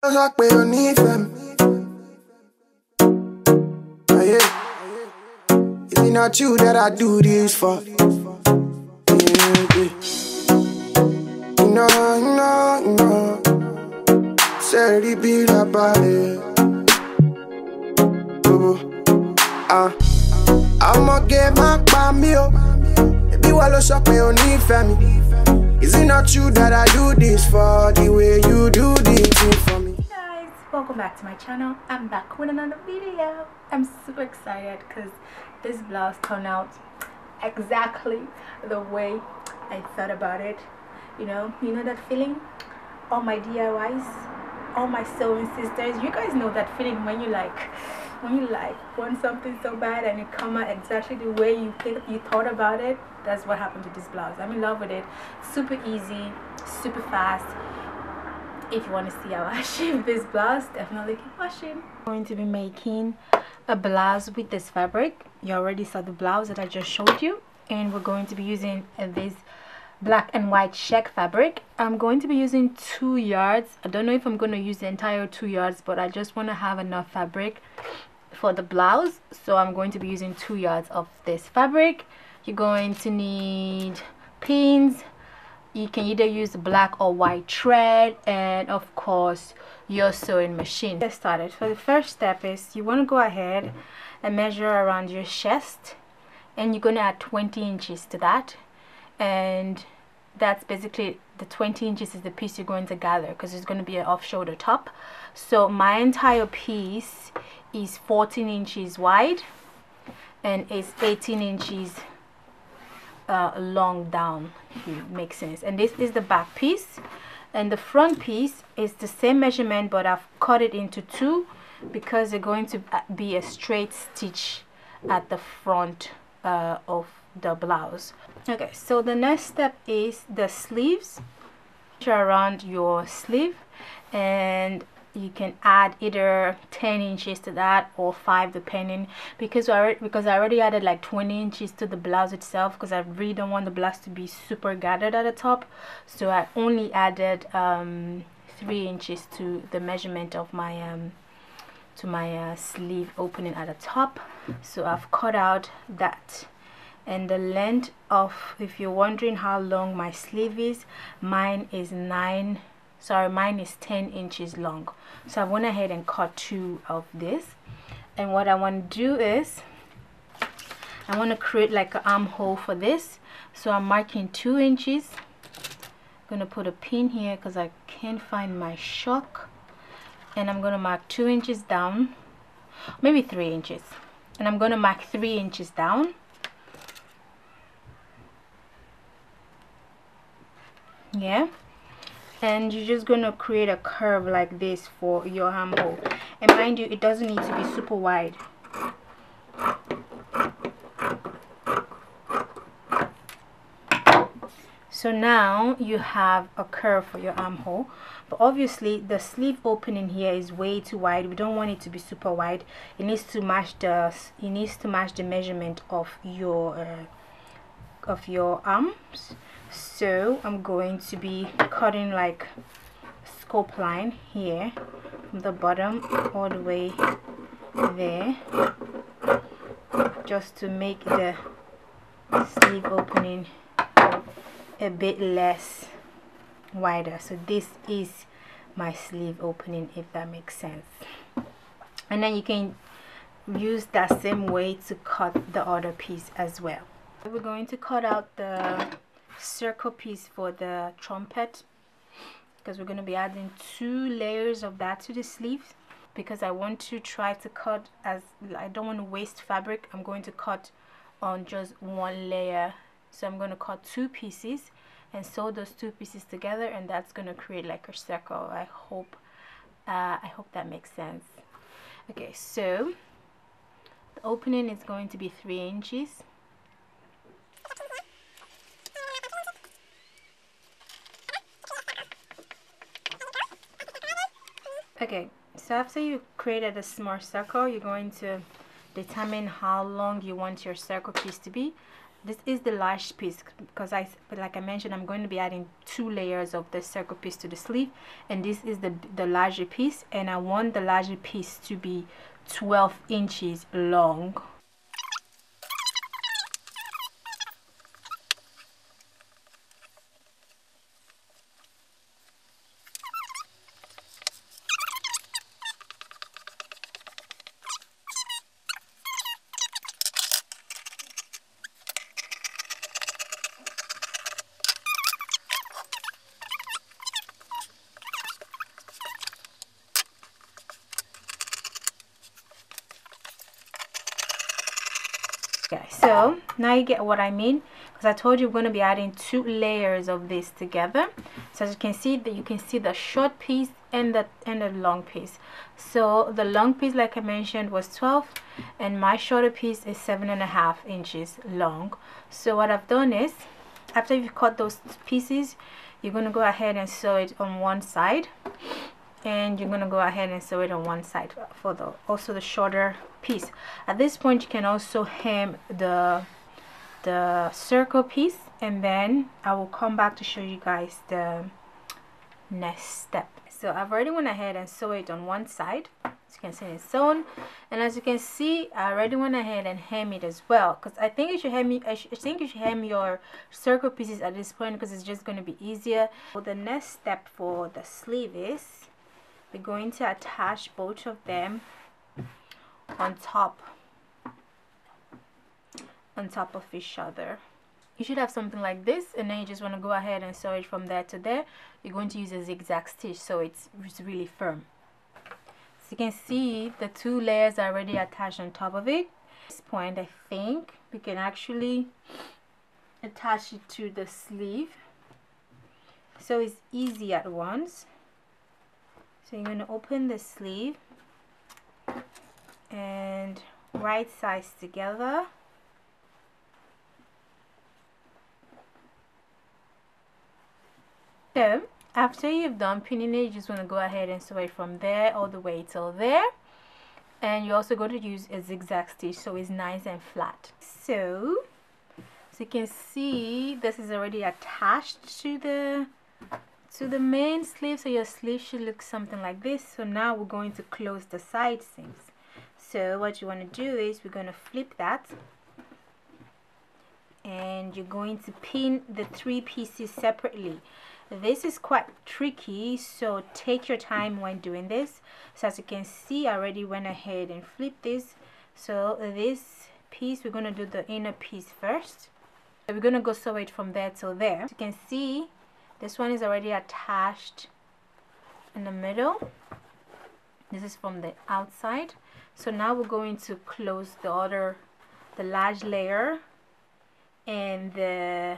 It's not you that I do this for. No. Say it be about it. I'ma get my meal. Baby, while you shock me on the family. Is it not you that I do this for? The way you do this thing for me. Hey guys, welcome back to my channel. I'm back with another video. I'm super excited because this blouse turned out exactly the way I thought about it. You know that feeling? All my DIYs, all my sewing sisters, you guys know that feeling when you want something so bad and it come out exactly the way you thought about it. That's what happened to this blouse. I'm in love with it. Super easy, super fast. If you want to see how I shape this blouse, definitely keep watching. I'm going to be making a blouse with this fabric. You already saw the blouse that I just showed you, and we're going to be using this black and white check fabric. I'm going to be using 2 yards. I don't know if I'm going to use the entire 2 yards, but I just want to have enough fabric for the blouse, so I'm going to be using 2 yards of this fabric. You're going to need pins. You can either use black or white thread, and of course your sewing machine. Get started. So the first step is you want to go ahead and measure around your chest, and you're going to add 20 inches to that, and that's basically the 20 inches is the piece you're going to gather, because it's going to be an off shoulder top. So my entire piece is 14 inches wide and it's 18 inches long down, if it makes sense. And this is the back piece, and the front piece is the same measurement, but I've cut it into 2 because they're going to be a straight stitch at the front of the blouse. Okay, so the next step is the sleeves. Around your sleeve, and you can add either 10 inches to that or 5 depending, because I already added like 20 inches to the blouse itself, because I really don't want the blouse to be super gathered at the top. So I only added 3 inches to the measurement of my sleeve opening at the top. So I've cut out that. And the length of, if you're wondering how long my sleeve is, mine is 10 inches long. So I went ahead and cut 2 of this. And what I want to do is I want to create like an armhole for this. So I'm marking 2 inches. I'm going to put a pin here because I can't find my shock. And I'm going to mark 2 inches down, maybe 3 inches. And I'm going to mark 3 inches down. Yeah, and you're just gonna create a curve like this for your armhole, and mind you, it doesn't need to be super wide. So now you have a curve for your armhole, but obviously the sleeve opening here is way too wide. We don't want it to be super wide. It needs to match the measurement of your arms. So I'm going to be cutting like a scope line here from the bottom all the way there, just to make the sleeve opening a bit less wider. So this is my sleeve opening, if that makes sense. And then you can use that same way to cut the other piece as well. We're going to cut out the circle piece for the trumpet, because we're going to be adding 2 layers of that to the sleeve, because I want to try to cut, as I don't want to waste fabric. I'm going to cut on just 1 layer, so I'm going to cut 2 pieces and sew those 2 pieces together, and that's going to create like a circle. I hope that makes sense. Okay, so the opening is going to be 3 inches. Okay, so after you created a small circle, you're going to determine how long you want your circle piece to be. this is the large piece, because like I mentioned, I'm going to be adding 2 layers of the circle piece to the sleeve, and this is the larger piece, and I want the larger piece to be 12 inches long. Okay, so now you get what I mean, because I told you we're going to be adding 2 layers of this together. So as you can see, that you can see the short piece and the long piece. So the long piece, like I mentioned, was 12, and my shorter piece is 7.5 inches long. So what I've done is, after you've cut those pieces, you're going to go ahead and sew it on one side, and you're going to go ahead and sew it on one side for also the shorter piece. At this point, you can also hem the circle piece, and then I will come back to show you guys the next step. So I've already went ahead and sew it on one side. As you can see, it's sewn, and as you can see, I already went ahead and hem it as well, because I think you should hem your circle pieces at this point, because it's just going to be easier. So the next step for the sleeve is we're going to attach both of them on top of each other. You should have something like this, and then you just want to go ahead and sew it from there to there. You're going to use a zigzag stitch, so it's really firm. So you can see the 2 layers are already attached on top of it. At this point, I think we can actually attach it to the sleeve, so it's easy at once. So you're going to open the sleeve and right sides together. So after you've done pinning it, you just want to go ahead and sew it from there all the way till there, and you're also going to use a zigzag stitch so it's nice and flat. So you can see this is already attached to the main sleeve, so your sleeve should look something like this. So now we're going to close the side seams. So what you want to do is we're going to flip that, and you're going to pin the 3 pieces separately. This is quite tricky, so take your time when doing this. So as you can see, I already went ahead and flipped this. So this piece, we're going to do the inner piece first. So we're going to go sew it from there till there. As you can see, this one is already attached in the middle. This is from the outside. So now we're going to close the large layer and the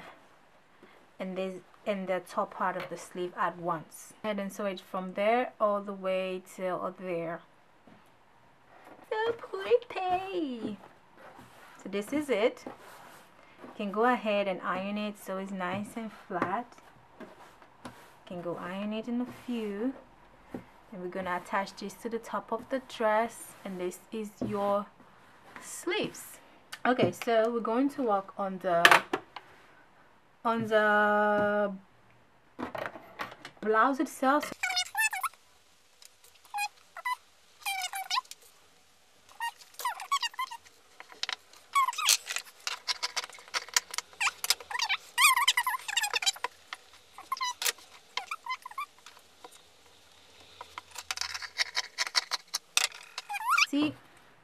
top part of the sleeve at once. And then sew it from there all the way till there. So pretty. So this is it. You can go ahead and iron it so it's nice and flat. You can go iron it in a few. And we're gonna attach this to the top of the dress, and this is your sleeves. Okay, so we're going to work on the blouse itself. See,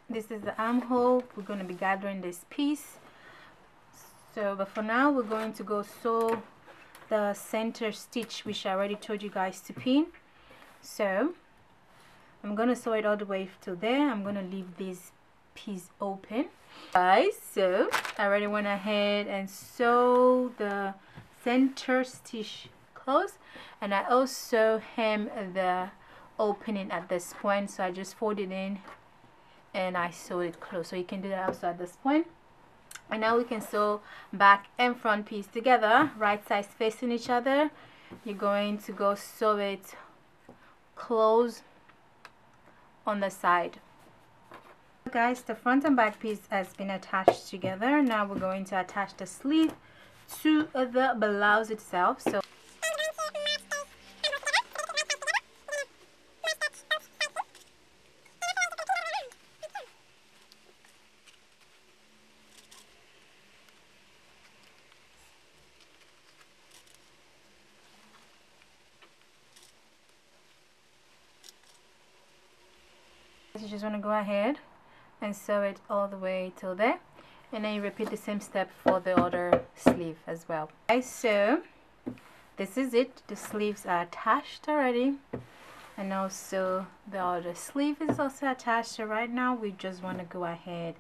this is the armhole. We're going to be gathering this piece. So, but for now, we're going to go sew the center stitch, which I already told you guys to pin. So, I'm going to sew it all the way to there. I'm going to leave this piece open. Guys, so I already went ahead and sew the center stitch close, and I also hem the opening at this point. So I just folded in and I sew it close. So you can do that also at this point. And now we can sew back and front piece together, right sides facing each other. You're going to go sew it close on the side. guys, the front and back piece has been attached together. Now we're going to attach the sleeve to the blouse itself. So you just want to go ahead and sew it all the way till there, and then you repeat the same step for the other sleeve as well. Okay, so this is it. The sleeves are attached already, and also the other sleeve is also attached. So right now we just want to go ahead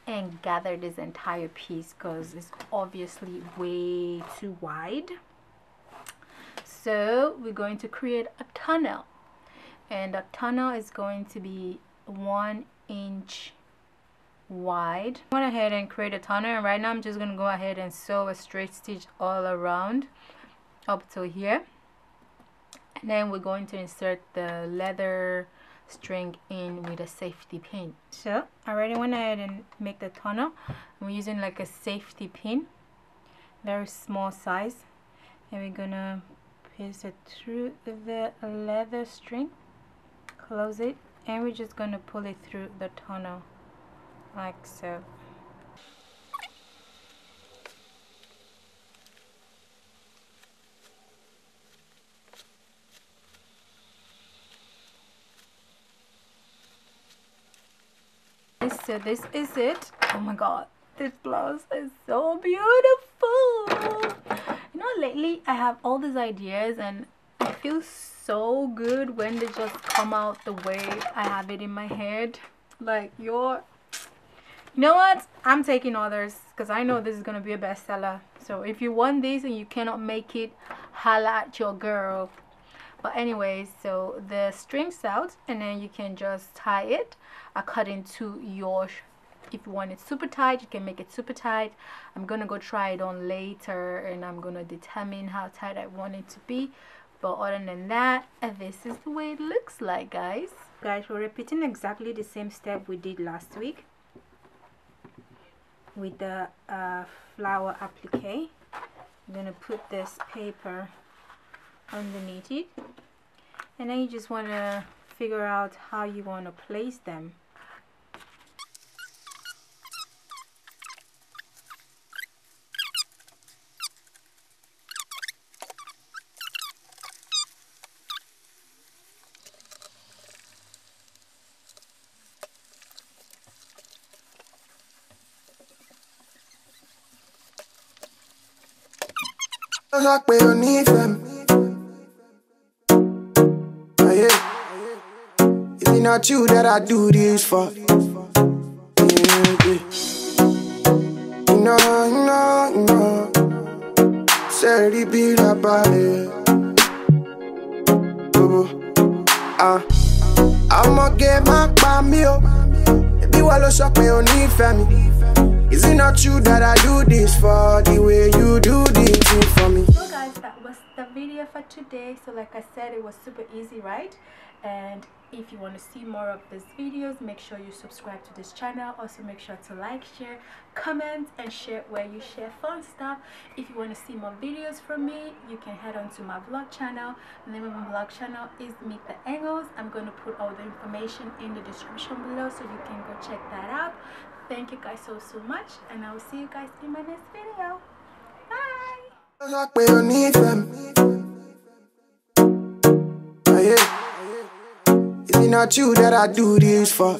and gather this entire piece because it's obviously way too wide. So we're going to create a tunnel, and the tunnel is going to be 1 inch wide. I went ahead and create a tunnel, and right now I'm just going to go ahead and sew a straight stitch all around up to here, and then we're going to insert the leather string in with a safety pin. So I already went ahead and make the tunnel. I'm using like a safety pin, very small size, and we're gonna paste it through the leather string, close it, and we're just gonna pull it through the tunnel like so. So this is it. Oh my god, this blouse is so beautiful. You know, lately I have all these ideas and I feel so good when they just come out the way I have it in my head. Like, you know what, I'm taking others because I know this is gonna be a bestseller. So if you want this and you cannot make it, holla at your girl. But anyways, so the string's out, and then you can just tie it according to your, if you want it super tight, you can make it super tight. I'm gonna go try it on later, and I'm gonna determine how tight I want it to be. But other than that, this is the way it looks like, guys. Guys, we're repeating exactly the same step we did last week with the flower applique. I'm gonna put this paper underneath it, and then you just want to figure out how you want to place them. Is it not you that I do this for? No. Say be about it. I'ma get my meal. Be while I shop on family. Is it not you that I do this for? The way you do this thing for me. So guys, that was the video for today. So like I said, it was super easy, right? And if you want to see more of these videos, make sure you subscribe to this channel. Also make sure to like, share, comment, and share where you share fun stuff. If you want to see more videos from me, you can head on to my vlog channel. The name of my vlog channel is Meet the Angles. I'm going to put all the information in the description below, so you can go check that out. Thank you guys so much, and I will see you guys in my next video. Bye. Is it not you that I do this for?